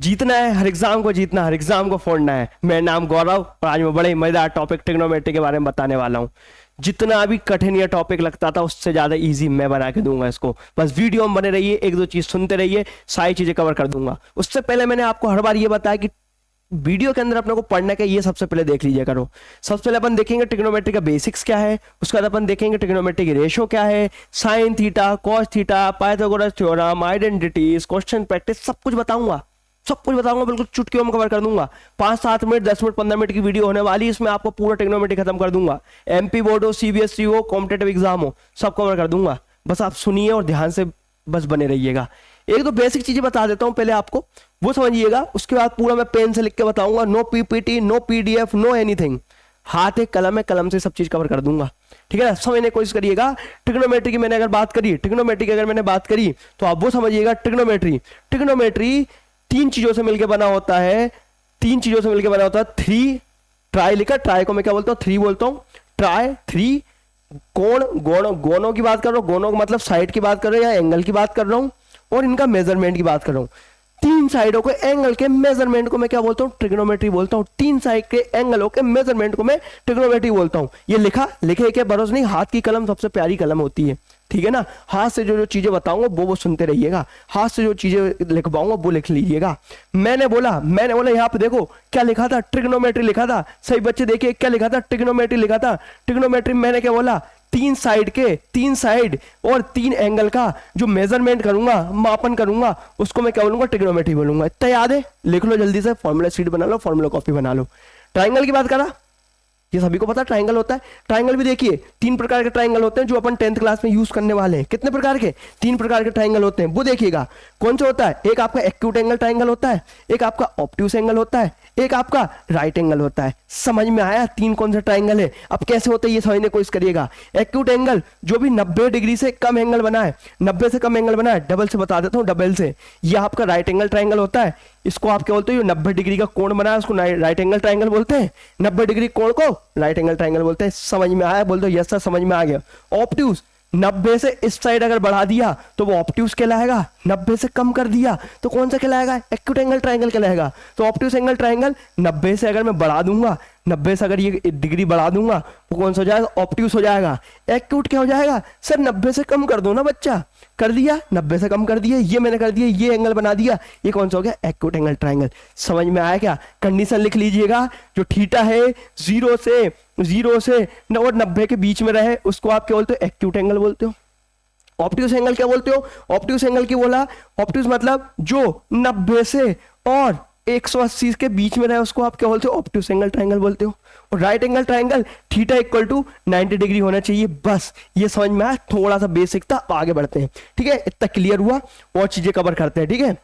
जीतना है हर एग्जाम को, जीतना हर एग्जाम को फोड़ना है। मेरा नाम गौरव और आज मैं बड़े ही मजेदार टॉपिक ट्रिग्नोमेट्री के बारे में बताने वाला हूँ। जितना भी कठिन यह टॉपिक लगता था उससे ज्यादा इजी मैं बना के दूंगा इसको। बस वीडियो में बने रहिए, एक दो चीज सुनते रहिए, सारी चीजें कवर कर दूंगा। उससे पहले मैंने आपको हर बार ये बताया कि वीडियो के अंदर अपने को पढ़ने का ये सबसे पहले देख लीजिए करो। सबसे पहले अपन देखेंगे ट्रिग्नोमेट्री का बेसिक्स क्या है, उसके बाद अपन देखेंगे ट्रिग्नोमेट्री की रेशो क्या है, sine theta, cos theta, Pythagoras theorem, identities, question practice, सब कुछ बताऊंगा। सब कुछ बताऊंगा, बिल्कुल चुटकियों में कवर कर दूंगा। 5-7 मिनट, 10 मिनट, 15 मिनट की वीडियो होने वाली, इसमें आपको पूरा ट्रिग्नोमेट्री खत्म कर दूंगा। एमपी बोर्ड हो, सीबीएसई हो, कॉम्पिटेटिव एग्जाम हो, सब कवर कर दूंगा। बस आप सुनिए और ध्यान से बस बने रहिएगा। एक तो बेसिक चीजें बता देता हूं पहले आपको, वो समझिएगा। उसके बाद पूरा मैं पेन से लिख के बताऊंगा। No PPT, no PDF, no anything. हाथ एक कलम है, कलम से सब चीज कवर कर दूंगा। ठीक है ना, समझने की कोशिश करिएगा। ट्रिग्नोमेट्री की मैंने अगर बात करी, ट्रिग्नोमेट्री की अगर मैंने बात करी तो आप वो समझिएगा। ट्रिग्नोमेट्री 3 चीजों से मिलकर बना होता है। 3 चीजों से मिलकर बना होता है। 3 ट्राई लिखा, ट्राई को मैं क्या बोलता हूँ, 3 बोलता हूँ। ट्राई 3 कोण, गोनों की बात कर रहा हूँ। गोनों का मतलब साइड की बात कर रहा हूँ या एंगल की बात कर रहा हूँ, और इनका मेजरमेंट की बात कर रहा हूँ। 3 साइडों के एंगल के मेजरमेंट को मैं क्या बोलता हूँ, ट्रिग्नोमेट्री बोलता हूँ। 3 साइड के एंगलों के मेजरमेंट को मैं ट्रिग्नोमेट्री बोलता हूँ। ये लिखा, लिखे के भरोसे नहीं, हाथ की कलम सबसे प्यारी कलम होती है। ठीक है ना, हाथ से जो जो चीजें बताऊंगा वो सुनते रहिएगा। हाथ से जो चीजें लिखवाऊंगा वो लिख लीजिएगा। मैंने बोला यहाँ पे देखो क्या लिखा था, ट्रिग्नोमेट्री लिखा था। सही बच्चे देखिए क्या लिखा था, ट्रिग्नोमेट्री लिखा था। ट्रिग्नोमेट्री मैंने क्या बोला, 3 साइड और 3 एंगल का जो मेजरमेंट करूंगा, मापन करूंगा, उसको मैं क्या बोलूंगा, ट्रिग्नोमेट्री बोलूंगा। इतना याद है, लिख लो जल्दी से, फॉर्मूला शीट बना लो, फॉर्मूला कॉपी बना लो। ट्राइंगल की बात करा, ये सभी को पता ट्राइंगल होता है। ट्राइंगल भी देखिए 3 प्रकार के ट्राइंगल होते हैं जो अपन 10th क्लास में यूज करने वाले हैं। कितने प्रकार के, 3 प्रकार के ट्राइंगल होते हैं, वो देखिएगा। कौन सा होता है, एक आपका एक्यूट एंगल ट्राइंगल होता है, एक आपका ऑब्ट्यूस एंगल होता है, एक आपका राइट एंगल होता है। समझ में आया 3 कौन सा ट्राइंगल है। अब कैसे होता है ये समझने की कोशिश करिएगा। एक्यूट एंगल जो भी 90 डिग्री से कम एंगल बना है, 90 से कम एंगल बना है, डबल से बता देता हूँ, डबल से, यह आपका राइट एंगल ट्राइंगल होता है। इसको आप क्या बोलते हो, 90 डिग्री का कोण बना है उसको राइट एंगल ट्राइंगल बोलते हैं। 90 डिग्री कोण को राइट एंगल ट्राइंगल बोलते हैं। समझ में आया, बोल दो यस सर, समझ में आ गया। ऑब्ट्यूस 90 से इस साइड अगर बढ़ा दिया तो वो ऑब्ट्यूस कहलाएगा। 90 से कम कर दिया तो कौन सा कहलाएगा, एक्यूट एंगल ट्राइंगल कहलाएगा। तो ऑब्ट्यूस एंगल ट्राइंगल 90 से अगर मैं बढ़ा दूंगा, 90 से अगर ये डिग्री बढ़ा दूंगा, वो कौन सा हो जाएगा, ऑब्ट्यूस हो जाएगा। एक्यूट क्या हो जाएगा, सर 90 से कम कर दो ना बच्चा, कर दिया, 90 से कम कर दिया, ये मैंने कर दिया, ये एंगल बना दिया, ये कौन सा हो गया, एक्यूट एंगल ट्राइंगल। समझ में आया क्या। कंडीशन लिख लीजिएगा, जो थीटा है 0 से और 90 के बीच में रहे उसको आप क्या बोलते हो, एक्यूट एंगल बोलते हो। ऑब्ट्यूस एंगल क्या बोलते हो, ऑब्ट्यूस एंगल की बोला, ऑब्ट्यूस मतलब जो 90 से और 180 के बीच में रहे उसको आप क्या बोलते हो, ऑब्ट्यूस एंगल ट्राइंगल बोलते हो। और right angle triangle theta equal to 90 degree होना चाहिए। बस ये समझ में आया, थोड़ा सा बेसिक था, आगे बढ़ते हैं। ठीक है, इतना क्लियर हुआ, और चीजें कवर करते हैं। ठीक है,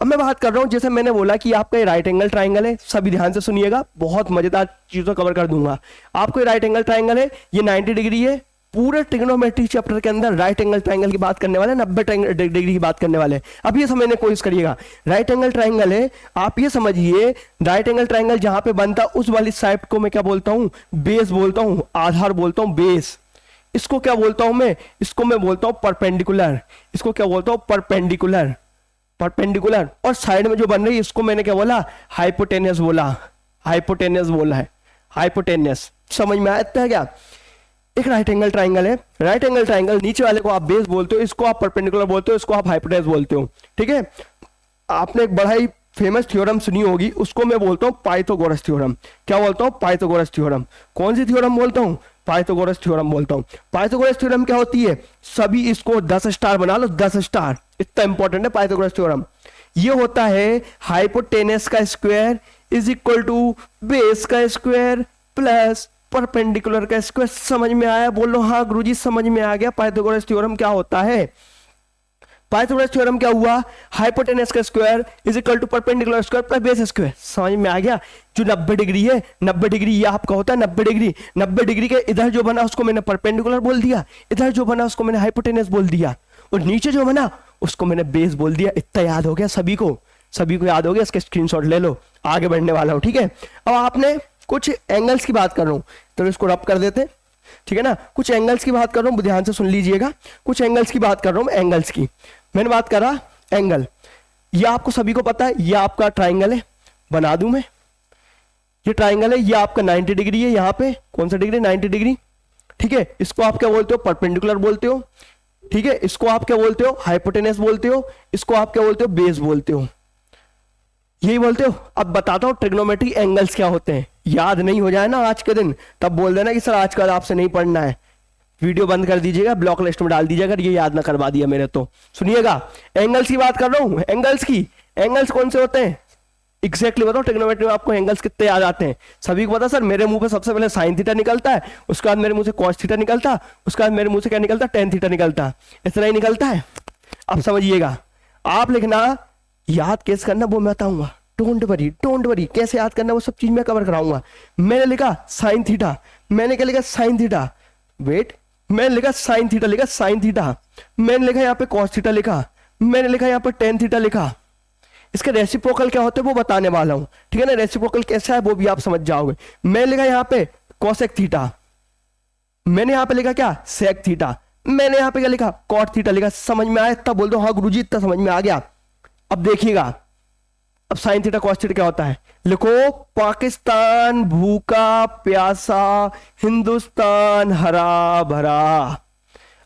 अब मैं बात कर रहा हूं, जैसे मैंने बोला कि आपका ये राइट एंगल ट्राइंगल है, सभी ध्यान से सुनिएगा, बहुत मजेदार चीजों कवर कर दूंगा आपको। ये राइट एंगल ट्राइंगल है, ये 90 डिग्री है। पूरे ट्रिग्नोमेट्री चैप्टर के अंदर राइट एंगल ट्राइंगल की बात करने वाले, 90 डिग्री की बात करने वाले। अब ये समझने की कोशिश करिएगा, राइट एंगल ट्राइंगल है, आप ये समझिए राइट एंगल ट्राइंगल जहां पे बनता उस वाली साइड को मैं क्या बोलता हूं, बेस बोलता हूं, आधार बोलता हूं, बेस। इसको क्या बोलता हूं मैं, इसको मैं बोलता हूं परपेंडिकुलर। इसको क्या बोलता हूं, परपेंडिकुलर, परपेंडिकुलर। और साइड में जो बन रही है इसको मैंने क्या बोला, हाइपोटेनियस बोला, हाइपोटेनियस बोला है, हाइपोटेनियस। समझ में आया क्या। एक राइट एंगल ट्राइंगल है, राइट एंगल ट्राइंगल नीचे वाले को आप बेस बोलते हो, इसको आप परपेंडिकुलर बोलते हो, इसको आप हाइपोटेनस बोलते हो। ठीक है, आपने एक बड़ा ही फेमस थ्योरम सुनी होगी, उसको मैं बोलता हूं पाइथागोरस थ्योरम। क्या बोलता हूं, पाइथागोरस थ्योरम। कौन सी थ्योरम बोलता हूं, पाइथागोरस थ्योरम बोलता हूं। पाइथागोरस थ्योरम क्या होती है, सभी इसको 10 स्टार बना लो, 10 स्टार, इतना इंपॉर्टेंट है पाइथागोरस थ्योरम। ये होता है हाइपोटेनस का square is equal to base का स्क्वायर प्लस परपेंडिकुलर का स्क्वायर। समझ में आया, बोलो हाँ गुरुजी समझ में आ गया। पाइथागोरस थ्योरम क्या होता है, पाइथागोरस थ्योरम क्या हुआ, हाइपोटेनस का square is equal to perpendicular square plus base square. समझ में आ गया। जो 90 डिग्री है, 90 डिग्री ये आपका होता है 90 डिग्री। 90 डिग्री के इधर जो बना उसको मैंने परपेंडिकुलर बोल दिया, इधर जो बना उसको मैंने हाइपोटेनस बोल दिया, और नीचे जो बना उसको मैंने बेस बोल दिया। इतना याद हो गया सभी को, सभी को याद हो गया। इसके स्क्रीनशॉट ले लो, आगे बढ़ने वाला हूं। ठीक है, अब आपने कुछ एंगल्स की बात कर रहा हूं तो इसको रब कर देते। ठीक है ना, कुछ एंगल्स की बात कर रहा हूं, ध्यान से सुन लीजिएगा। कुछ एंगल्स की बात कर रहा हूं, एंगल्स की मैंने बात करा। एंगल ये आपको सभी को पता है, ये आपका ट्राइंगल है, बना दूं मैं, ये ट्राइंगल है, ये आपका 90 डिग्री है, यहाँ पे कौन सा डिग्री, 90 डिग्री, ठीक है। इसको आप क्या बोलते हो, परपेंडिकुलर बोलते हो, ठीक है। इसको आप क्या बोलते हो, हाइपोटेनस बोलते हो, इसको आप क्या बोलते हो, बेस बोलते हो, यही बोलते हो। अब बताता हूं ट्रिग्नोमेट्री एंगल्स क्या होते हैं, याद नहीं हो जाए ना आज के दिन, तब बोल देना कि सर आजकल आपसे नहीं पढ़ना है, वीडियो बंद कर दीजिएगा, ब्लॉक लिस्ट में डाल दीजिएगा, ये याद ना करवा दिया मेरे तो। सुनिएगा, एंगल्स की बात कर रहा हूं, एंगल्स की, एंगल्स कौन से होते हैं एग्जैक्टली बताओ, ट्रिग्नोमेट्री में आपको एंगल्स कितने याद आते हैं, सभी को पता सर, मेरे मुंह पे सबसे पहले साइन थीटा निकलता है, उसके बाद मेरे मुंह से कॉस थीटा निकलता, उसके बाद मेरे मुंह से क्या निकलता है, टेन थीटा निकलता, इतना ही निकलता है। अब समझिएगा, आप लिखना, याद कैसे करना वो मैं बताऊंगा, डोंट वरी, कैसे याद करना वो सब चीज मैं कवर कराऊंगा। मैंने लिखा साइन थीटा, मैंने क्या लिखा, साइन थीटा, वेट, मैंने लिखा साइन थीटा, लिखा साइन थीटा, मैंने लिखा यहाँ पे कॉस थीटा लिखा, मैंने लिखा यहाँ पे टेन थीटा लिखा। इसके रेसिप्रोकल क्या होते हैं वो बताने वाला हूं, ठीक है ना, रेसिप्रोकल कैसा है वो भी आप समझ जाओगे। मैंने लिखा यहाँ पे कॉसेक थीटा, मैंने यहाँ पे लिखा क्या, सेक थीटा, मैंने यहाँ पे क्या लिखा, कॉट थीटा लिखा। समझ में आया, तब बोल दो हाँ गुरुजी इतना समझ में आ गया। अब देखिएगा, अब साइन थीटा कॉस थीटा क्या होता है, लिखो, पाकिस्तान भूखा प्यासा, हिंदुस्तान हरा भरा।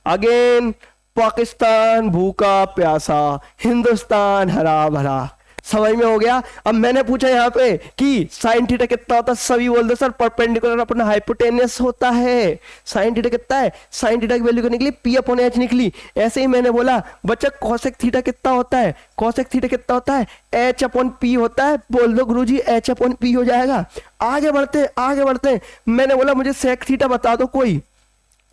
अगेन, पाकिस्तान भूखा प्यासा, हिंदुस्तान हरा भरा। समझ में हो गया। अब मैंने पूछा यहाँ पे कि साइन थीटा कितना होता है, सभी बोल दो सर परपेंडिकुलर अपना हाइपोटेनस होता है। साइन थीटा कितना है, साइन थीटा की वैल्यू क्या निकली, पी अपॉन एच निकली। ऐसे ही मैंने बोला बच्चा कोसेक थीटा कितना होता है, कोसेक थीटा कितना होता है, एच अपॉन पी होता है। बोल दो गुरुजी एच अपॉन पी हो जाएगा। आगे बढ़ते मैंने बोला मुझे सेक थीटा बता दो कोई,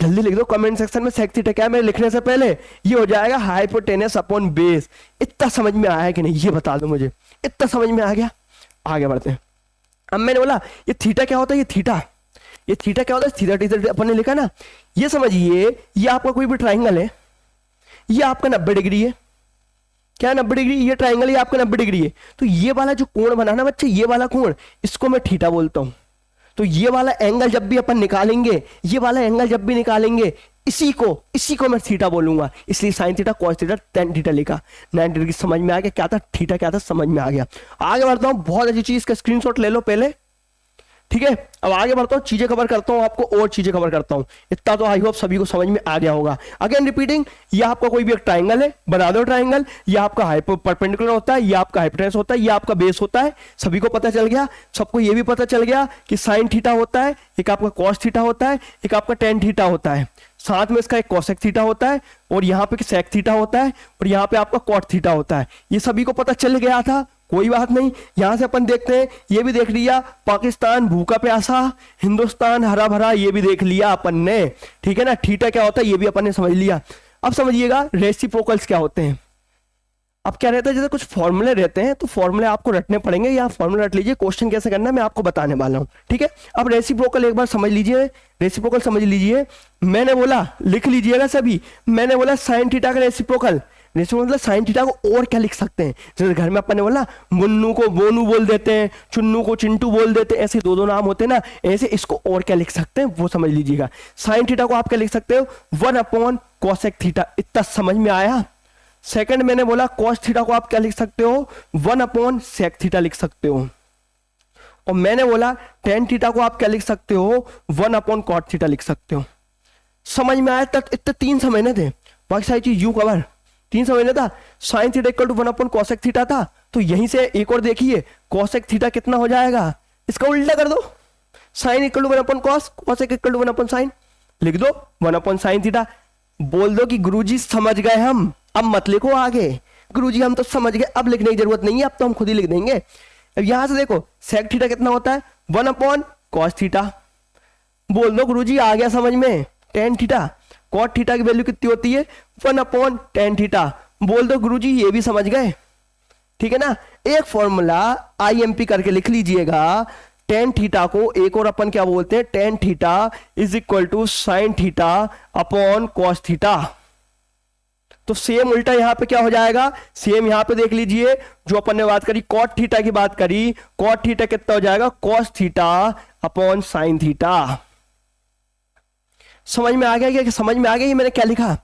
जल्दी लिख दो कमेंट सेक्शन में सेक थीटा क्या है, मेरे लिखने से पहले ये हो जाएगा हाइपोटेनस अपॉन बेस। इतना समझ में आया कि नहीं ये बता दो मुझे, इतना समझ में आ गया। आगे बढ़ते हैं। अब मैंने बोला ये थीटा क्या होता है, ये थीटा क्या होता है, थीटा थीटा अपन ने लिखा ना। ये समझिए, ये आपका कोई भी ट्राइंगल है, ये आपका 90 डिग्री है, क्या 90 डिग्री, ये ट्राइंगल ये आपका 90 डिग्री है। तो ये वाला जो कोण बना ना बच्चे, ये वाला कोण, इसको मैं थीटा बोलता हूं। तो ये वाला एंगल जब भी अपन निकालेंगे, ये वाला एंगल जब भी निकालेंगे, इसी को मैं थीटा बोलूंगा। इसलिए sine theta cos theta tan theta लिखा। 90 डिग्री समझ में आ गया, क्या था थीटा क्या था समझ में आ गया। आगे बढ़ता हूं, बहुत अच्छी चीज का स्क्रीनशॉट ले लो पहले, ठीक है। अब आगे बढ़ता हूं, चीजें कवर करता हूं, आपको और चीजें कवर करता हूं। इतना तो आई होप सभी को समझ में आ गया होगा। अगेन रिपीटिंग, ये आपका कोई भी एक ट्राइंगल है, बना दो ट्राइंगल, ये आपका परपेंडिकुलर होता है, ये आपका हाइपोटेनस होता है, ये आपका बेस होता है। सभी को पता चल गया, सबको ये भी पता चल गया कि साइन थीटा होता है, एक आपका कॉस थीटा होता है, एक आपका टेन थीटा होता है, साथ में इसका एक कोसेक थीटा होता है, और यहाँ पे सेक थीटा होता है, और यहाँ पे आपका कॉट थीटा होता है। ये सभी को पता चल गया था, कोई बात नहीं। यहां से अपन देखते हैं, ये भी देख लिया, पाकिस्तान भूखा प्यासा, हिंदुस्तान हरा भरा, ये भी देख लिया अपन ने, ठीक है ना। थीटा क्या होता है ये भी अपन ने समझ लिया। अब समझिएगा रेसिप्रोकल्स क्या होते हैं। अब क्या रहता है, जैसे कुछ फॉर्मूले रहते हैं तो फॉर्मूले आपको रटने पड़ेंगे, या फॉर्मूला रट लीजिए, क्वेश्चन कैसे करना है मैं आपको बताने वाला हूं, ठीक है। अब रेसिप्रोकल एक बार समझ लीजिए, रेसिप्रोकल समझ लीजिए। मैंने बोला, लिख लीजिएगा सभी, मैंने बोला साइन थीटा का रेसिप्रोकल, मतलब साइन थीटा को और क्या लिख सकते हैं, जैसे घर में अपन ने बोला मुन्नू को बोनू बोल देते हैं, चुन्नू को चिंटू बोल देते हैं, ऐसे दो नाम होते हैं ना, ऐसे इसको और क्या लिख सकते हैं वो समझ लीजिएगा। साइन थीटा को आप क्या लिख सकते हो, 1 अपॉन कोसेक थीटा। इतना समझ में आया। सेकंड मैंने बोला कॉस थीटा को आप क्या लिख सकते हो, 1 अपॉन सेक थीटा लिख सकते हो। और मैंने बोला टेन थीटा को आप क्या लिख सकते हो, 1 अपॉन कॉट थीटा लिख सकते हो। समझ में आया तक, इतने 3 समझने थे, बाकी सारी चीज यू कवर 3 समझना था। Sine theta equal to 1 upon cosec theta था, तो यहीं से एक और देखिए कोसेक थीटा कितना हो जाएगा, इसका उल्टा कर दो, sine equal to 1 upon cos, cosec equal to 1 upon sine, लिख दो 1 अपॉन साइन थीटा। बोल दो कि गुरुजी समझ गए हम, अब मत लिखो आगे, गुरुजी हम तो समझ गए, अब लिखने की जरूरत नहीं है, अब तो हम खुद ही लिख देंगे। अब यहां से देखो सेक थीटा कितना होता है, 1 अपॉन कॉस थीटा। बोल दो गुरुजी आ गया समझ में, टेन थीटा, कॉट थीटा की वैल्यू कितनी होती है, 1 अपॉन टेन थीटा। बोल दो गुरुजी ये भी समझ गए, ठीक है ना। एक फॉर्मूला आईएमपी करके लिख लीजिएगा, टेन थीटा को एक और अपन क्या बोलते हैं, tan theta is equal to sine theta upon cos theta. तो सेम उल्टा यहां पे क्या हो जाएगा, सेम यहां पे देख लीजिए, जो अपन ने बात करी कॉट थीटा की बात करी, कॉट थीटा कितना हो जाएगा, cos theta upon sine theta. समझ में आ गया क्या, समझ में आ गया ये मैंने क्या लिखा,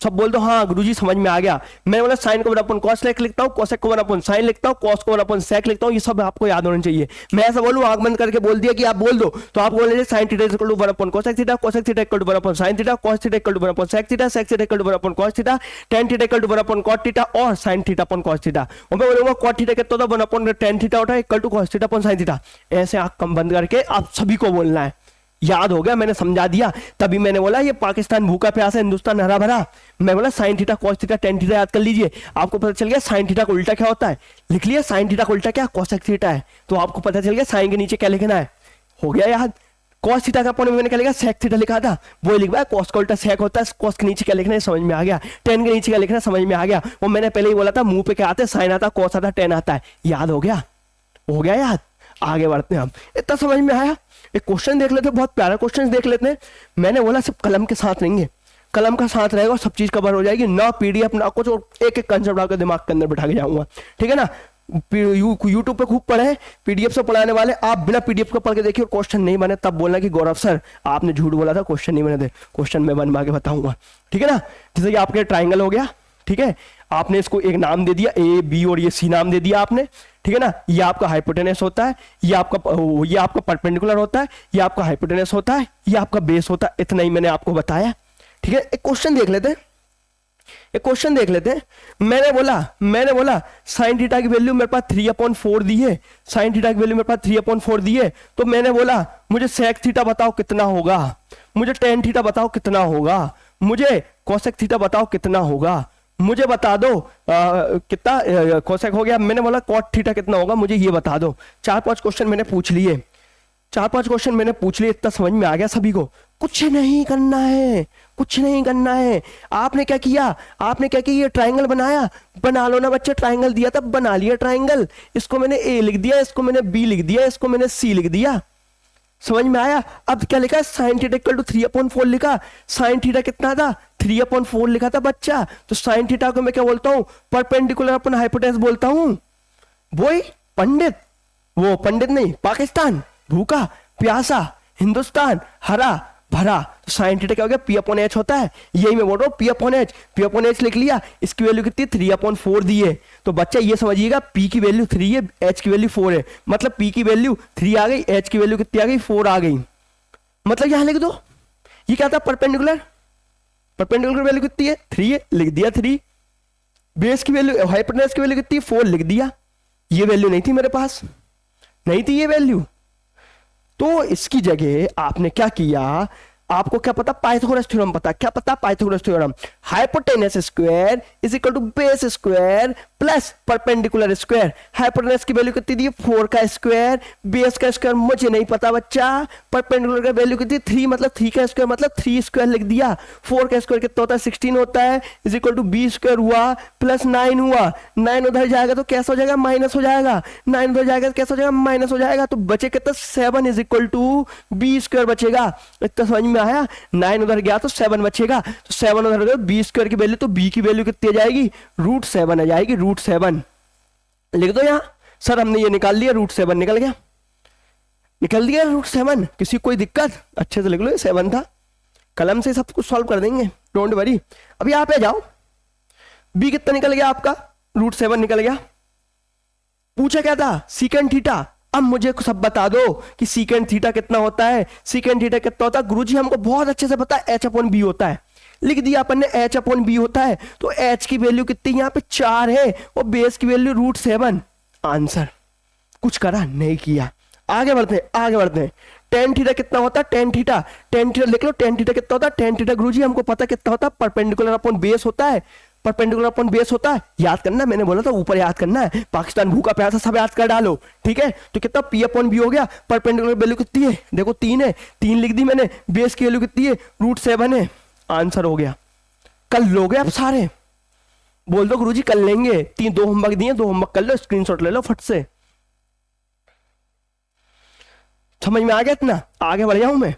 सब बोल दो हाँ गुरुजी समझ में आ गया। मैं बोला साइन को 1/cos सेक लिखता हूँ, कोसेक को 1/sin लिखता हूँ, कॉस को 1/sec लिखता हूँ, ये सब आपको याद होना चाहिए। मैं ऐसा बोलूँ आंख बंद करके बोल दिया कि आप बोल दो, तो आप बोलेंगे sin theta equal to 1/cosec theta, cosec theta equal to 1/sin theta, cos theta equal to 1/sec theta, sec theta equal to 1/cos theta, tan theta equal to 1/cot theta और sin theta upon cos theta. और मैं बोलूंगा cot theta कितना होता है 1/tan theta होता है equal to cos theta upon sin theta. ऐसे आंख कम बंद करके आप सभी को बोलना है। याद हो गया, मैंने समझा दिया। तभी मैंने बोला ये पाकिस्तान भूखा प्यासा है, हिंदुस्तान हरा भरा। मैं बोला sine theta cos theta tan theta याद कर लीजिए। आपको पता चल गया साइन थीटा का उल्टा क्या होता है, लिख लिया साइन थीटा का उल्टा क्या कोसेक थीटा है। तो आपको पता चल गया साइन के नीचे क्या लिखना है, हो गया याद। कॉस थीटा का अपने मैंने क्या लिखा, सेक थीटा लिखा था, वो लिख पाया। कॉस का उल्टा सेक होता है, कॉस के नीचे क्या लिखना है समझ में आ गया, टेन के नीचे क्या लिखना है समझ में आ गया। वो मैंने पहले ही बोला था मुंह पे क्या आता है, साइन आता है, कॉस आता है, टेन आता है। याद हो गया, हो गया याद। आगे बढ़ते हैं हम। इतना समझ में आया। एक क्वेश्चन देख लेते हैं, बहुत प्यारा क्वेश्चन देख लेते हैं। मैंने बोला सिर्फ कलम के साथ रहेंगे, कलम का साथ रहेगा और सब चीज कवर हो जाएगी, ना पीडीएफ ना कुछ, और एक एक कंसेप्ट आपके दिमाग के अंदर बैठा के जाऊंगा, ठीक है ना। यूट्यूब पे खूब पढ़े, पीडीएफ से पढ़ाने वाले, आप बिना पीडीएफ को पढ़ के देखिए और क्वेश्चन नहीं बने तब बोलना कि गौरव सर आपने झूठ बोला था, क्वेश्चन नहीं बने थे। क्वेश्चन मैं बनवा के बताऊंगा, ठीक है ना। जैसे कि आपके ट्राइंगल हो गया, ठीक है, आपने इसको एक नाम दे दिया ए बी और ये सी नाम दे दिया आपने, ठीक है ना। ये आपका हाइपोटेनस होता है, ये आपका परपेंडिकुलर होता है, ये आपका हाइपोटेनस होता है, ये आपका बेस होता है। इतना ही मैंने आपको बताया, ठीक है। एक क्वेश्चन देख लेते हैं, एक क्वेश्चन देख लेते हैं। मैंने बोला साइन थीटा की वैल्यू मेरे पास 3/4 दी है, साइन थीटा की वैल्यू मेरे पास 3/4 दी है। तो मैंने बोला मुझे सेक थीटा बताओ कितना होगा, मुझे टेन थीटा बताओ कितना होगा, मुझे कोसेक थीटा बताओ कितना होगा, मुझे बता दो कितना कोसेक हो गया। मैंने बोला कॉट थीटा कितना होगा, मुझे ये बता दो। 4-5 क्वेश्चन मैंने पूछ लिए, 4-5 क्वेश्चन मैंने पूछ लिए। इतना समझ में आ गया सभी को। कुछ नहीं करना है, कुछ नहीं करना है। आपने क्या किया, आपने क्या किया, ये ट्राइंगल बनाया, बना लो ना बच्चे। ट्राइंगल दिया था, बना लिया ट्राइंगल। इसको मैंने ए लिख दिया, इसको मैंने बी लिख दिया, इसको मैंने सी लिख दिया। समझ में आया। अब क्या लिखा, साइन थीटा इक्वल टू 3/4 लिखा। साइन थीटा कितना था, 3/4 लिखा था बच्चा। तो साइन थीटा को मैं क्या बोलता हूं, परपेंडिकुलर अपन हाइपोटेनस बोलता हूं। वही पंडित, वो पंडित नहीं, पाकिस्तान भूखा प्यासा, हिंदुस्तान हरा भरा। तो साइन थीटा क्या हो गया, P/H होता है। यही मैं बोल रहा हूँ, P/H लिख लिया। इसकी वैल्यू कितनी, 3/4 दी है। तो बच्चा ये समझिएगा, P की वैल्यू 3 है, H की वैल्यू 4 है। मतलब P की वैल्यू 3 आ गई, H की वैल्यू कितनी आ गई, 4 आ गई। मतलब यहां लिख दो, ये क्या था, परपेंडिकुलर, परपेंडिकुलर वैल्यू कितनी है, 3 है, लिख दिया 3। बेस की वैल्यू, हाइपोटेनस की वैल्यू कितनी, 4, लिख दिया। ये वैल्यू नहीं थी मेरे पास, नहीं थी ये वैल्यू। तो इसकी जगह आपने क्या किया, आपको क्या पता, पाइथागोरस थ्योरम पता। क्या पता, Pythagoras theorem, hypotenuse square is equal to base square plus perpendicular square. Hypotenuse की वैल्यू कितनी दी, 4 का स्क्वायर, बेस का स्क्वायर मुझे नहीं पता बच्चा। परपेंडिकुलर का वैल्यू कितनी, 3, मतलब 3 का स्क्वायर, मतलब 3 स्क्वायर लिख दिया। 4 का स्क्वायर कितना होता है, 16 होता है, is equal to B square हुआ प्लस 9 हुआ। 9 उधर जाएगा तो कैसा हो जाएगा, माइनस हो जाएगा। 9 उधर जाएगा तो कैसा हो जाएगा, माइनस हो जाएगा। तो बचे कितना, 7 is equal to B square बचेगा। इतना समझ में आया। 9 उधर गया तो 7 बचेगा। तो 7 उधर गया, बी स्क्वायर की वैल्यू, तो बी की वैल्यू कितनी आ जाएगी, √7 आ जाएगी। √7 लिख दो यहां। सर हमने ये निकाल लिया, √7 निकल गया, निकल दिया √7। किसी कोई दिक्कत, अच्छे से लिख लो, ये 7 था। कलम से सब कुछ सॉल्व कर देंगे, डोंट वरी। अब यहां पे जाओ, बी कितना निकल गया आपका, √7 निकल गया। पूछा क्या था, सीकेंड थीटा। अब मुझे सब बता दो कि सीकेंड थीटा कितना होता है। सीकेंड थीटा कितना होता है, गुरुजी हमको बहुत अच्छे से पता है, H/B होता है। लिख दिया अपन ने, H/B होता है। तो H की वैल्यू कितनी, यहाँ पे 4 है, और बेस की वैल्यू √7। आंसर। कुछ करा नहीं किया। आगे बढ़ते हैं, आगे बढ़ते हैं। टेन थीटा कितना होता है, टेन थीटा लिख लो। टेन थीटा कितना होता है, टेन थीटा गुरुजी हमको पता कितना होता है, परपेंडिकुलर अपॉन बेस होता है। परपेंडिकुलर अपॉन बेस होता है, याद करना, मैंने बोला था ऊपर याद करना है। पाकिस्तान भूखा प्यासा सब याद कर डालो, ठीक है। तो कितना, P/B हो गया। परपेंडिकुलर वैल्यू कितनी है, देखो 3 है, 3 लिख दी मैंने। बेस की वैल्यू कितनी है, √7 है। आंसर हो गया। कल लोगे आप सारे, बोल दो गुरुजी कल लेंगे। 2 होमवर्क दिए, 2 होमवर्क कर लो, स्क्रीनशॉट ले लो फट से। समझ में आ गया इतना, आगे बढ़ जाऊं मैं।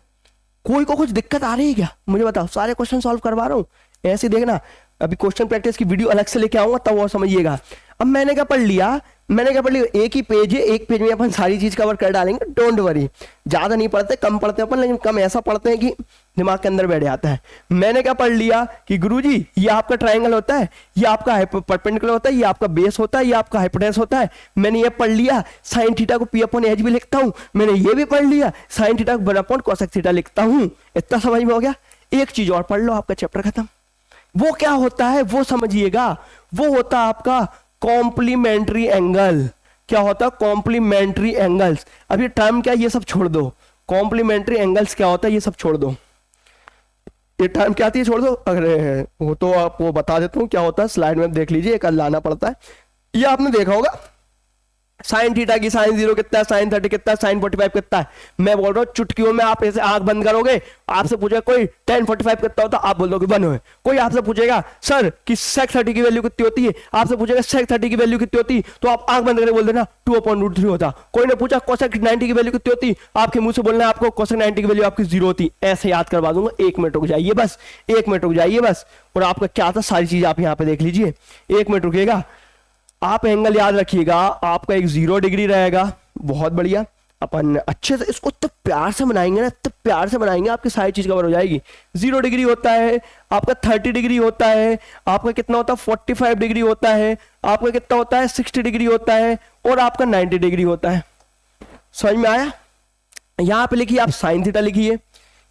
कोई को कुछ दिक्कत आ रही है क्या, मुझे बताओ। सारे क्वेश्चन सॉल्व करवा रहा हूं, ऐसे देखना। अभी क्वेश्चन प्रैक्टिस की वीडियो अलग से लेके आऊंगा, तब वो समझिएगा। अब मैंने क्या पढ़ लिया, मैंने क्या पढ़ लिया, एक ही पेज है, एक पेज में अपन सारी चीज कवर कर डालेंगे, डोंट वरी। ज्यादा नहीं पढ़ते, कम पढ़ते अपन, लेकिन कम ऐसा पढ़ते हैं कि दिमाग के अंदर बैठ जाता है। मैंने क्या पढ़ लिया कि गुरुजी ये आपका ट्रायंगल होता है, ये आपका परपेंडिकुलर होता है, ये आपका बेस होता है, ये आपका हाइपोटेनस होता है। मैंने ये पढ़ लिया, साइन थीटा को पी अपॉन एच भी लिखता हूं। मैंने ये भी पढ़ लिया, साइन थीटा को वन अपॉन कोसेक थीटा लिखता हूं। इतना समझ में हो गया। एक चीज और पढ़ लो, आपका चैप्टर खत्म। वो क्या होता है वो समझिएगा, वो होता है आपका कॉम्प्लीमेंट्री एंगल। क्या होता है? Complementary angles. अब ये टर्म क्या, ये सब छोड़ दो। कॉम्प्लीमेंट्री एंगल्स क्या होता है ये सब छोड़ दो। ये टर्म क्या आती है छोड़ दो। अरे वो तो आपको बता देता हूं क्या होता है, स्लाइड में देख लीजिए, कल लाना पड़ता है। ये आपने देखा होगा, साइन थीटा की साइन 0 कितना है, साइन 30 कितना है, साइन 45 कितना है। मैं बोल रहा हूँ चुटकियों में आप ऐसे आंख बंद करोगे, आपसे पूछेगा कोई tan 45 कितना होता है, आप बोल दोगे 1 है। कोई आपसे पूछेगा सर कि sec 30 की वैल्यू कितनी होती है, आपसे पूछेगा sec 30 की वैल्यू कितनी होती है, तो आप आंख बंद करके बोल देना 2/√3 होता। कोई ने पूछा cosec 90 की वैल्यू कितनी होती, आपके मुंह से बोलना है आपको cosec 90 की वैल्यू आपकी 0 होती। ऐसे याद करवा दूंगा, 1 मिनट रुक जाइए बस, 1 मिनट रुक जाइए बस, और आपका क्या था सारी चीज आप यहाँ पे देख लीजिए। 1 मिनट रुकिएगा, आप एंगल याद रखिएगा, आपका एक 0 डिग्री रहेगा। बहुत बढ़िया, अपन अच्छे से इसको तो प्यार से बनाएंगे ना, तो प्यार से बनाएंगे, आपकी सारी चीज कवर हो जाएगी। 0 डिग्री होता है, आपका 30 डिग्री होता है, आपका कितना होता है 45 डिग्री होता है, आपका कितना होता है 60 डिग्री होता है, और आपका 90 डिग्री होता है। समझ में आया? यहां पे लिखिए आप साइन थीटा लिखिए,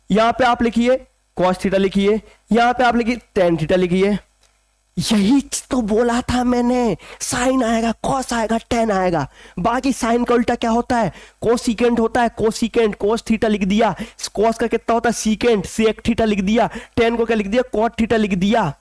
यहां पे आप लिखिए कॉस थीटा लिखिए, यहां पे आप लिखिए टेन थीटा लिखिए। यही तो बोला था मैंने, साइन आएगा, कॉस आएगा, टेन आएगा। बाकी साइन का उल्टा क्या होता है, कोसिकेंट होता है। कोसिकेंट, कॉस थीटा लिख दिया। कॉस का कितना होता है सीकेंट, सेक थीटा लिख दिया। टेन को क्या लिख दिया, कॉट थीटा लिख दिया।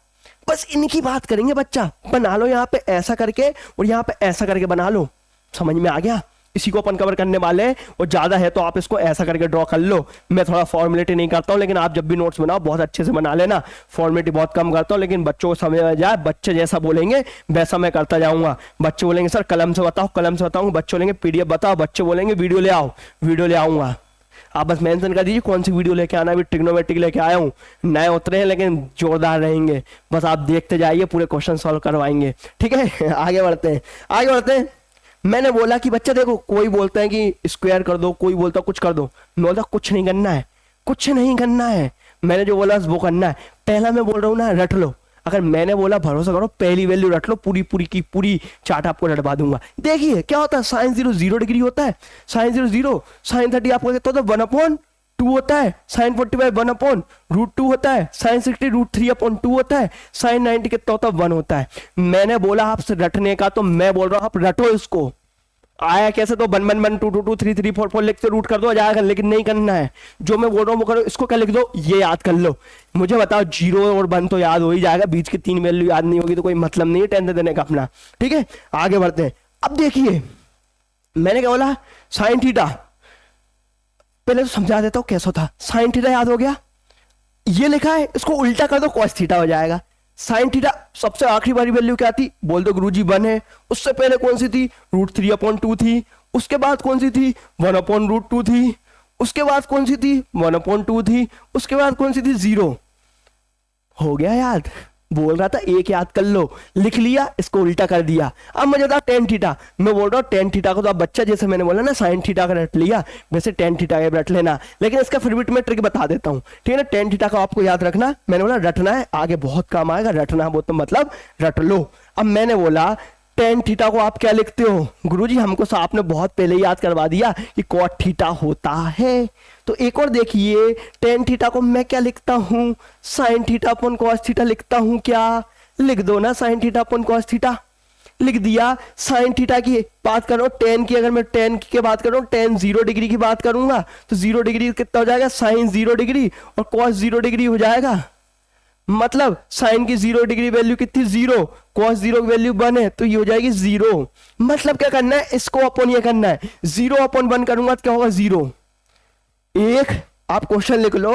बस इनकी बात करेंगे बच्चा। बना लो यहाँ पे ऐसा करके और यहाँ पे ऐसा करके बना लो। समझ में आ गया? इसी को अपन कवर करने वाले हैं, और ज्यादा है तो आप इसको ऐसा करके ड्रॉ कर लो। मैं थोड़ा फॉर्मेलिटी नहीं करता हूं, लेकिन आप जब भी नोट्स बनाओ बहुत अच्छे से बना लेना। फॉर्मेलिटी बहुत कम करता हूं, लेकिन बच्चों को समझ में जाए, बच्चे जैसा बोलेंगे वैसा मैं करता जाऊंगा। बच्चे बोलेंगे सर कलम से बताओ, कलम से बताऊंगा। बच्चे बोलेंगे पीडीएफ बताओ, बच्चे बोलेंगे वीडियो ले आओ, वीडियो ले आऊंगा। आप बस मेंशन कर दीजिए कौन सी वीडियो लेके आना। अभी ट्रिग्नोमेट्रिक लेके आया हूँ, नए उतरे हैं लेकिन जोरदार रहेंगे। बस आप देखते जाइए, पूरे क्वेश्चन सॉल्व करवाएंगे। ठीक है, आगे बढ़ते हैं, आगे बढ़ते हैं। मैंने बोला कि बच्चा देखो, कोई बोलता है कि स्क्वायर कर दो, कोई बोलता कुछ कर दो। मैं बोलता कुछ नहीं करना है, कुछ नहीं करना है। मैंने जो बोला वो करना है। पहला मैं बोल रहा हूँ ना, रट लो। अगर मैंने बोला भरोसा करो, पहली वैल्यू रट लो, पूरी पूरी की पूरी चार्ट आपको रटवा दूंगा। देखिए क्या होता है, साइन 0 0 डिग्री होता है, साइन 0 0, साइन 30 आपको कितना होता है 1/2 होता है, साइन 45 1/√2 होता है, साइन 60 √3/2 होता है, साइन 90 कितना होता है 1 होता है। मैंने बोला आपसे रटने का, तो मैं बोल रहा हूं आप रटो इसको। आया कैसे तो 1 1 1 2 2 2 3 3 4 4 लिख के रूट कर दो, आ जाएगा। लेकिन नहीं करना है, जो मैं बोल रहा हूं वो करो। इसको क्या लिख दो, ये याद कर लो। मुझे बताओ 0 और 1 तो याद हो ही जाएगा, बीच की 3 वैल्यू याद नहीं होगी तो कोई मतलब नहीं है टेंशन देने का अपना। ठीक है, आगे बढ़ते हैं। अब देखिए मैंने क्या बोला, साइन थीटा। पहले तो समझा देता हूं कैसा था। साइन थीटा याद हो गया, ये लिखा है, इसको उल्टा कर दो कॉस थीटा हो जाएगा। साइन थीटा सबसे आखिरी वाली वैल्यू क्या थी, बोल दो गुरुजी 1 है। उससे पहले कौन सी थी, √3/2 थी। उसके बाद कौन सी थी, 1/√2 थी। उसके बाद कौन सी थी, 1/2 थी। उसके बाद कौन सी थी, 0। हो गया याद? बोल रहा था एक याद कर लो, लिख लिया, इसको उल्टा कर दिया। अब मुझे बता टेन थीटा। मैं बोल रहा हूँ टेन थीटा को तो आप बच्चा जैसे मैंने बोला ना साइन थीटा का रट लिया, वैसे टेन थीटा का रट लेना। लेकिन इसका फिर भी मैं ट्रिक बता देता हूँ, ठीक है ना। टेन थीटा का आपको याद रखना, मैंने बोला रटना है, आगे बहुत काम आएगा। रटना वो तो मतलब रट लो। अब मैंने बोला टेन थीटा को आप क्या लिखते हो, गुरुजी हमको तो आपने बहुत पहले ही याद करवा दिया कि कॉट थीटा होता है। तो एक और देखिए, टेन थीटा को मैं क्या लिखता हूं, sign theta upon cos theta लिखता हूं। क्या लिख दो ना, sign theta upon cos theta लिख दिया। साइन थीटा की बात कर रहा हूं, टेन की, अगर मैं टेन की बात कर रहा हूं, टेन 0 डिग्री की बात करूंगा तो 0 डिग्री कितना हो जाएगा, साइन 0 डिग्री और कॉस 0 डिग्री हो जाएगा। मतलब साइन की 0 डिग्री वैल्यू कितनी, 0, कॉस 0 की वैल्यू 1 है तो ये हो जाएगी 0। मतलब क्या करना है, इसको अपॉन ये करना है। 0/1 करूंगा तो क्या होगा, 0। एक आप क्वेश्चन लिख लो,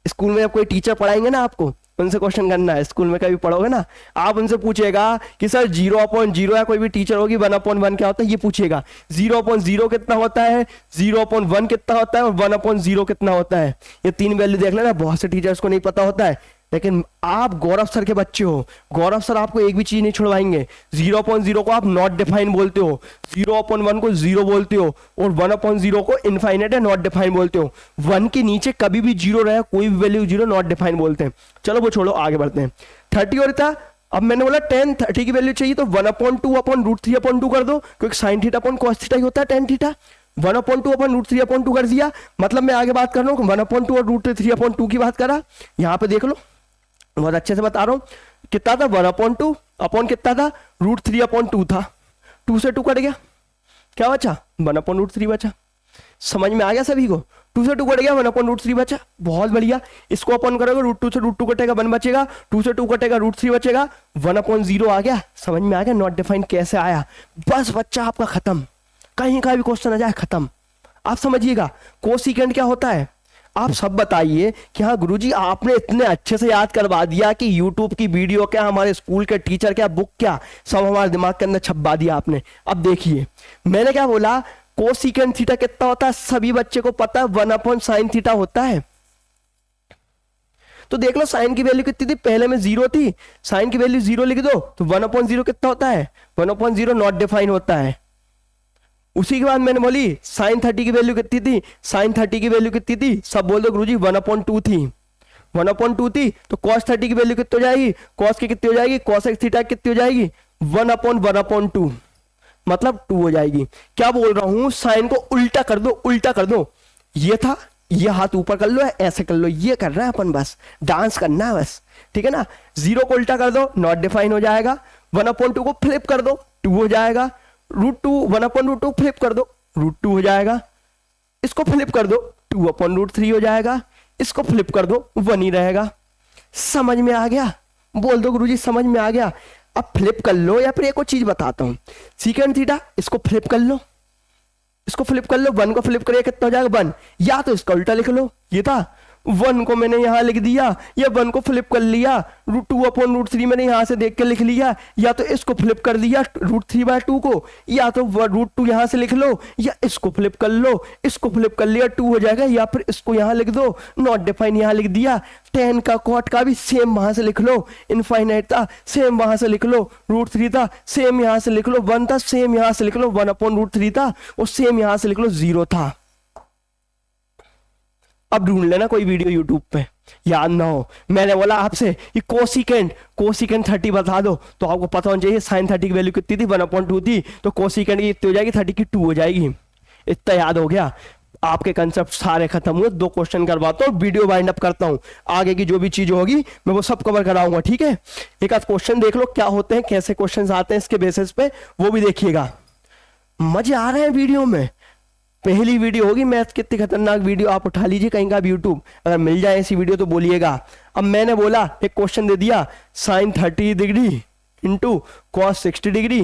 स्कूल में जब कोई टीचर पढ़ाएंगे ना आपको, उनसे क्वेश्चन करना है। स्कूल में कभी पढ़ोगे ना, आप उनसे पूछेगा कि सर 0/0, या कोई भी टीचर होगी 1/1 क्या होता है, ये पूछेगा। 0/0 कितना होता है, 0/1 कितना होता है, और 1/0 कितना होता है। ये 3 वैल्यू देख लेना, बहुत से टीचर्स को नहीं पता होता है, लेकिन आप गौरव सर के बच्चे हो, गौरव सर आपको एक भी चीज नहीं छुड़वाएंगे। 0/0 को आप नॉट डिफाइन बोलते हो, 0/1 को 0 बोलते हो, और 1/0 को इनफाइनाइट है नॉट डिफाइन बोलते हो। 1 के नीचे कभी भी 0 रहे, कोई भी वैल्यू 0 नॉट डिफाइन बोलते हैं। चलो वो छोड़ो, आगे बढ़ते हैं। 30 और था, अब मैंने बोला 10 30 की वैल्यू चाहिए तो 1/2/√3/2 कर दो, क्योंकि sine theta upon cos theta ही होता है tan थीटा। 1/2/√3/2 कर दिया, मतलब मैं आगे बात कर रहा हूँ 1/2 और √3/2 की बात करा। यहाँ पे देख लो, बहुत अच्छे से बता रहा हूँ। कितना था 1/2 अपॉन कितना था √3/2 था, 2 से 2 कट गया, क्या बचा 1/√3 बचा। समझ में आ गया सभी को? 2 से 2 कट गया, 1/√3 बचा। बहुत बढ़िया, इसको अपन करोगे √2 से √2 कटेगा 1 बचेगा, 2 से 2 कटेगा √3 बचेगा, 1/0 आ गया। समझ में आ गया नॉट डिफाइन कैसे आया? बस बच्चा आपका खत्म, कहीं का भी क्वेश्चन आ जाए खत्म। आप समझिएगा कोसिकेंट क्या होता है। आप सब बताइए कि हाँ गुरुजी आपने इतने अच्छे से याद करवा दिया कि YouTube की वीडियो क्या, हमारे स्कूल के टीचर क्या, बुक क्या, सब हमारे दिमाग के अंदर छपवा दिया आपने। अब देखिए मैंने क्या बोला, कोसिकेंट थीटा कितना होता है सभी बच्चे को पता है, 1/sin थीटा होता है। तो देख लो साइन की वैल्यू कितनी थी, पहले में 0 थी, साइन की वैल्यू 0 लिख दो तो 1/0 कितना होता है, 1/0 नॉट डिफाइन होता है। उसी के बाद मैंने बोली साइन 30 की वैल्यू कितनी थी, साइन 30 की वैल्यू कितनी थी, सब बोल दो गुरुजी 1/2 थी। 1/2 थी तो cos 30 की वैल्यू कितनी हो जाएगी, cos की कितनी हो जाएगी, cos x थीटा कितनी हो जाएगी 1/1/2, मतलब 2 हो जाएगी। क्या बोल रहा हूं, साइन को उल्टा कर दो, उल्टा कर दो। ये था, ये हाथ ऊपर कर लो, ऐसे कर लो, ये कर रहा है अपन, बस डांस करना है बस, ठीक है ना। 0 को उल्टा कर दो नॉट डिफाइन हो जाएगा, 1/2 को फ्लिप कर दो 2 हो जाएगा, √2 1/2 फ्लिप कर दो √2 हो जाएगा, इसको फ्लिप कर दो 2/√3 हो जाएगा, इसको फ्लिप कर दो 1 ही रहेगा। समझ में आ गया? बोल दो गुरुजी समझ में आ गया। अब फ्लिप कर लो, या फिर एक और चीज बताता हूं, सीकेंट थीटा इसको फ्लिप कर लो, इसको फ्लिप कर लो, 1 को फ्लिप करिए कितना हो जाएगा 1, या तो इसका उल्टा लिख लो, ये था 1 को मैंने यहां लिख दिया, या 1 को फ्लिप कर लिया, √2/√3 मैंने यहां से देख के लिख लिया, या तो इसको फ्लिप कर दिया √3/2 को, या तो √2 यहां से लिख लो, या इसको फ्लिप कर लो, इसको फ्लिप कर लिया 2 हो जाएगा, या फिर इसको यहां लिख दो नॉट डिफाइन यहां लिख दिया, tan का cot का भी सेम वहां से लिख लो, इनफाइनाइट था सेम वहां से लिख लो, √3 था सेम यहां से लिख लो, 1 था सेम यहां से लिख लो, 1/√3 था और सेम यहां से लिख लो 0 था। अब ढूंढ लेना कोई वीडियो यूट्यूब पे, याद ना हो। मैंने बोला आपसे कि कोसिकेंट 30 बता दो, तो आपको पता होना चाहिए साइन 30 की वैल्यू कितनी थी 1/2 थी, तो कोसिकेंट की कितनी हो जाएगी 30 की 2 हो जाएगी। इतना याद हो गया, आपके कंसेप्ट सारे खत्म हुए। 2 क्वेश्चन करवाता हूँ, वीडियो वाइंड अप करता हूँ, आगे की जो भी चीज होगी मैं वो सब कवर कराऊंगा, ठीक है। एक आध क्वेश्चन देख लो क्या होते हैं, कैसे क्वेश्चन आते हैं इसके बेसिस पे, वो भी देखिएगा। मजे आ रहे हैं वीडियो में, पहली वीडियो होगी मैथ कितनी खतरनाक वीडियो, आप उठा लीजिए कहीं का भी यूट्यूब, अगर मिल जाए ऐसी वीडियो तो बोलिएगा। अब मैंने बोला एक क्वेश्चन दे दिया, sine 30 degree into cos 60 degree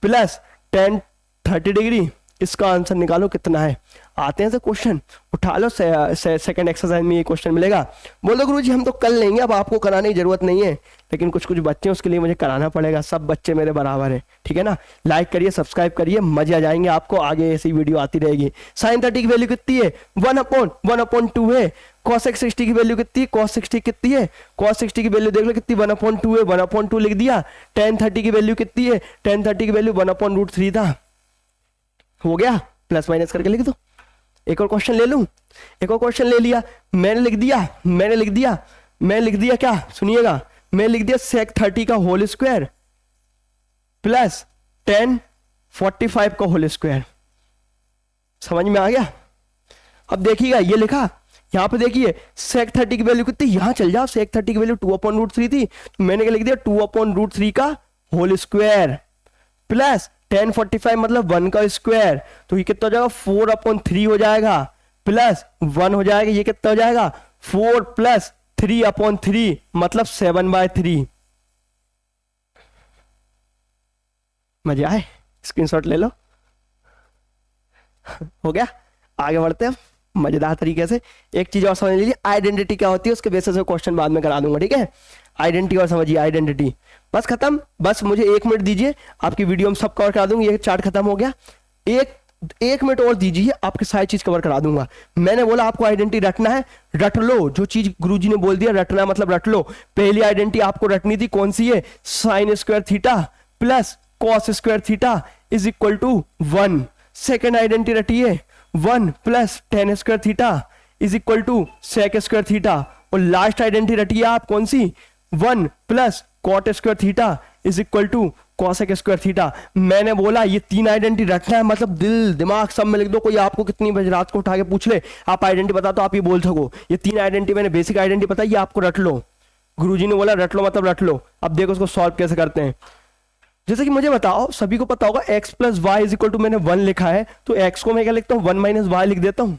plus tan 30 degree, इसका आंसर निकालो कितना है। आते हैं तो क्वेश्चन उठा लो, सेकंड एक्सरसाइज में ये क्वेश्चन मिलेगा। बोल दो गुरुजी हम तो कर लेंगे, अब आपको कराने की जरूरत नहीं है, लेकिन कुछ कुछ बच्चे उसके लिए मुझे कराना पड़ेगा, सब बच्चे मेरे बराबर है, ठीक है ना। लाइक करिए, सब्सक्राइब करिए, मजे आ जाएंगे आपको, आगे ऐसी वीडियो आती रहेगी। साइन 30 की वैल्यू कितनी है 1/1/2 है, cos x 60 की वैल्यू कितनी है, cos 60 कितनी है, cos 60 की वैल्यू देख लो कितनी 1/2 है, 1/2 लिख दिया। tan 30 की वैल्यू कितनी है, tan 30 की वैल्यू 1/√3 था, हो गया, प्लस माइनस करके लिख दो। एक और क्वेश्चन ले लूं, एक और क्वेश्चन ले लिया, मैंने लिख दिया क्या, सुनिएगा, मैं लिख दिया sec 30 का होल स्क्वायर प्लस tan 45 का होल स्क्वायर। समझ में आ गया? अब देखिएगा ये लिखा, यहां पे देखिए sec 30 की वैल्यू कितनी, यहां चल जाओ, sec 30 की वैल्यू 2/√3 थी, तो मैंने क्या लिख दिया 2/√3 का होल स्क्वायर प्लस tan 45 मतलब 1 का स्क्वायर, तो ये कितना हो जाएगा 4/3 हो जाएगा प्लस 1 हो जाएगा, ये कितना हो जाएगा 4 प्लस 3/3 मतलब 7/3। मजे आए? स्क्रीनशॉट ले लो। हो गया, आगे बढ़ते हैं मजेदार तरीके से। एक चीज और समझ लीजिए, आइडेंटिटी क्या होती है, उसके बेसिस पे क्वेश्चन बाद में करा दूंगा, ठीक है। आइडेंटिटी और समझिए, आइडेंटिटी बस खत्म, बस मुझे 1 मिनट दीजिए, आपकी वीडियो में सब कवर करा दूंगी। ये चार्ट खत्म हो गया। एक 1 मिनट और दीजिए, आपकी सारी चीज कवर करा दूंगा। मैंने बोला आपको आइडेंटिटी रटना है, रट लो। जो चीज गुरुजी ने बोल दिया रटना मतलब रट लो। पहली आइडेंटिटी आपको रटनी थी, कौन सी है? Sine square theta plus cos square theta is equal to 1। Second identity रटिए, 1 plus tan square theta is equal to sec square theta. और लास्ट आइडेंटिटी रटिए आप, कौन सी? 1 plus cot square theta is equal to cosec square theta. मैंने बोला ये 3 identity रखना है, मतलब दिल दिमाग सब में लिख दो। कोई आपको कितनी बजे रात को उठा के पूछ ले आप आइडेंटिटी बता, तो आप ये बोल सको ये 3 आइडेंटिटी मैंने बेसिक आइडेंटिटी बताई, ये आपको रट लो। गुरुजी ने बोला रट लो मतलब रट लो। अब देखो उसको सॉल्व कैसे करते हैं। जैसे कि मुझे बताओ, सभी को पता होगा x plus Y is equal to, मैंने 1 लिखा है तो x को मैं क्या लिखता हूँ? 1 माइनस वाई लिख देता हूँ।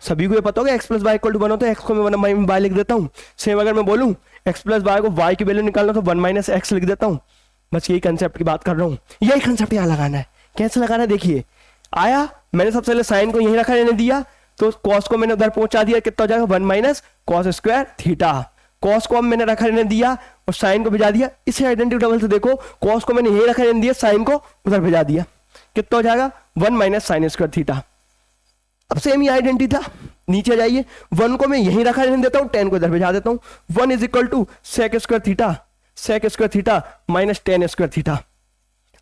सभी को ये पता होगा x plus Y equal to 1 होता है, x को मैं 1 माइनस वाई लिख देता हूँ। सेम अगर मैं बोलूँ x प्लस वाई को y की वैल्यू निकालना तो 1 माइनस x लिख देता हूँ। बस यही कंसेप्ट की बात कर रहा हूँ, यही कंसेप्ट यहाँ लगाना है। कैसे लगाना है देखिए, आया मैंने सबसे पहले साइन को यहीं रखा रहने दिया, तो कॉस को मैंने उधर पहुंचा दिया, कितना हो जाएगा? 1 minus cos square theta. Cos को मैंने रखा रहने दिया और साइन को भिजा दिया। इसे आइडेंटिटी डबल से देखो, कॉस को मैंने यहीं रखा रहने दिया, साइन को उधर भिजा दिया, कितना हो जाएगा? 1 माइनस साइन स्क्वायर थीटा। अब सेम ही आइडेंटिटी था, नीचे जाइए, 1 को मैं यहीं रखा रहने देता हूँ, 10 को इधर भिजा देता हूँ। 1 is equal to sec square theta, sec square theta minus tan square theta.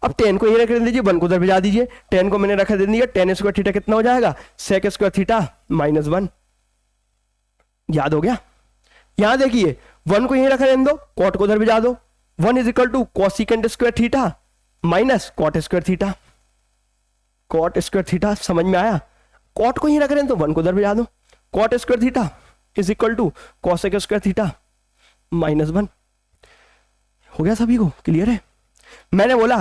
अब 10 को यहीं रख दीजिए, 1 को उधर भिजा दीजिए। 10 को मैंने रखा दे दिया, टेन स्क्वायर थीटा कितना हो जाएगा? Sec square theta minus 1। याद हो गया? यहां देखिए 1 को यहीं रखा रहने दो, कॉट को उधर भिजा दो। 1 is equal to cosecant square theta minus cot square theta. Cot square theta समझ में आया? कॉट को यहीं रख रहे हैं तो 1 को उधर भिजा दो। Cot square theta is equal to cosec square theta minus 1। हो गया? सभी को क्लियर है? मैंने बोला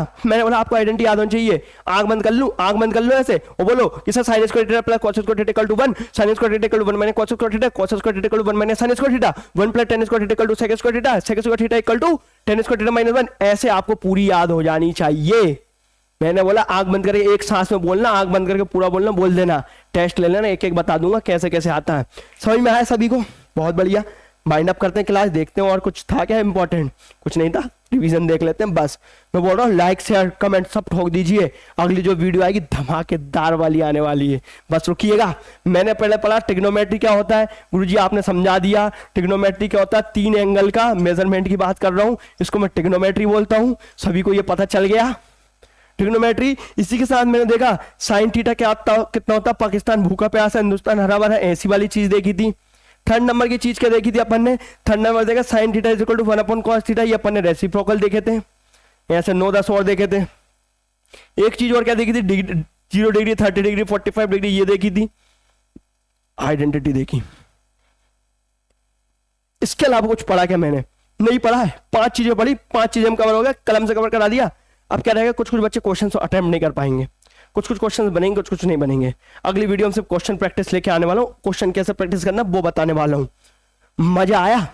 आपको आइडेंटिटी याद होनी चाहिए। आंख बंद कर लूं ऐसे और बोलो कि sir sine square theta plus cos square theta equal to 1, sine square theta equal to 1 minus cos square theta, cos square theta equal to 1 minus sine square theta, 1 plus tan square theta equal to sec square theta, sec square theta equal to tan square theta minus 1। ऐसे आपको पूरी याद हो जानी चाहिए। मैंने बोला आंख बंद करके एक सांस में बोलना, आंख बंद करके पूरा बोलना, बोल देना, टेस्ट ले लेना, एक एक बता दूंगा कैसे कैसे आता है। समझ में आया सभी को? बहुत बढ़िया। माइंड अप करते हैं, क्लास देखते हैं। और कुछ था क्या इंपॉर्टेंट? कुछ नहीं था, रिवीजन देख लेते हैं बस। मैं बोल रहा हूँ लाइक शेयर कमेंट सब ठोक दीजिए, अगली जो वीडियो आएगी धमाकेदार वाली आने वाली है, बस रुकिएगा। मैंने पहले पढ़ा ट्रिग्नोमेट्री क्या होता है, गुरुजी आपने समझा दिया। ट्रिग्नोमेट्री क्या होता है? 3 एंगल का मेजरमेंट की बात कर रहा हूँ, इसको मैं ट्रिग्नोमेट्री बोलता हूँ। सभी को ये पता चल गया? ट्रिग्नोमेट्री। इसी के साथ मैंने देखा साइन थीटा क्या कितना होता है, पाकिस्तान भूखा प्यासा हिंदुस्तान हरा भरा, ऐसी वाली चीज देखी थी। थर्ड नंबर की चीज क्या देखी थी अपन ने? थर्ड नंबर देखा sine theta is equal to 1 upon cos theta, ये अपन ने रेसिप्रोकल देखे थे। ऐसे 9-10 और देखे थे। एक चीज और क्या देखी थी? 0 डिग्री 30 डिग्री 45 डिग्री, ये देखी थी। आइडेंटिटी देखी। इसके अलावा कुछ पढ़ा क्या मैंने? नहीं पढ़ा है। 5 चीजें पढ़ी, 5 चीजें हम कवर हो गया, कलम से कवर करा दिया। अब क्या रहेगा, कुछ बच्चे क्वेश्चन अटेम्प्ट नहीं कर पाएंगे, कुछ क्वेश्चन बनेंगे, कुछ नहीं बनेंगे। अगली वीडियो में सिर्फ क्वेश्चन प्रैक्टिस लेके आने वाला हूँ, क्वेश्चन कैसे प्रैक्टिस करना वो बताने वाला हूँ। मजा आया?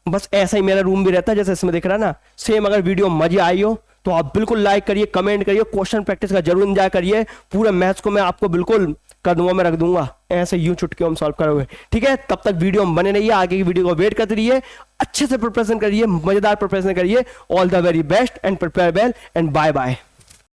बस ऐसा ही मेरा रूम भी रहता है जैसे इसमें दिख रहा है ना, सेम। अगर वीडियो मजा आई हो तो आप बिल्कुल लाइक करिए, कमेंट करिए, क्वेश्चन प्रैक्टिस का जरूर एंजॉय करिए। पूरे मैथ्स को मैं आपको बिल्कुल कदमों में रख दूंगा, ऐसे यूं चुटकियों हम सॉल्व करोगे, ठीक है? तब तक वीडियो में बने रहिए, आगे की वीडियो को वेट करते रहिए, अच्छे से प्रिपरेशन करिए, मजेदार प्रिपरेशन करिए। All the very best and prepare well and bye bye.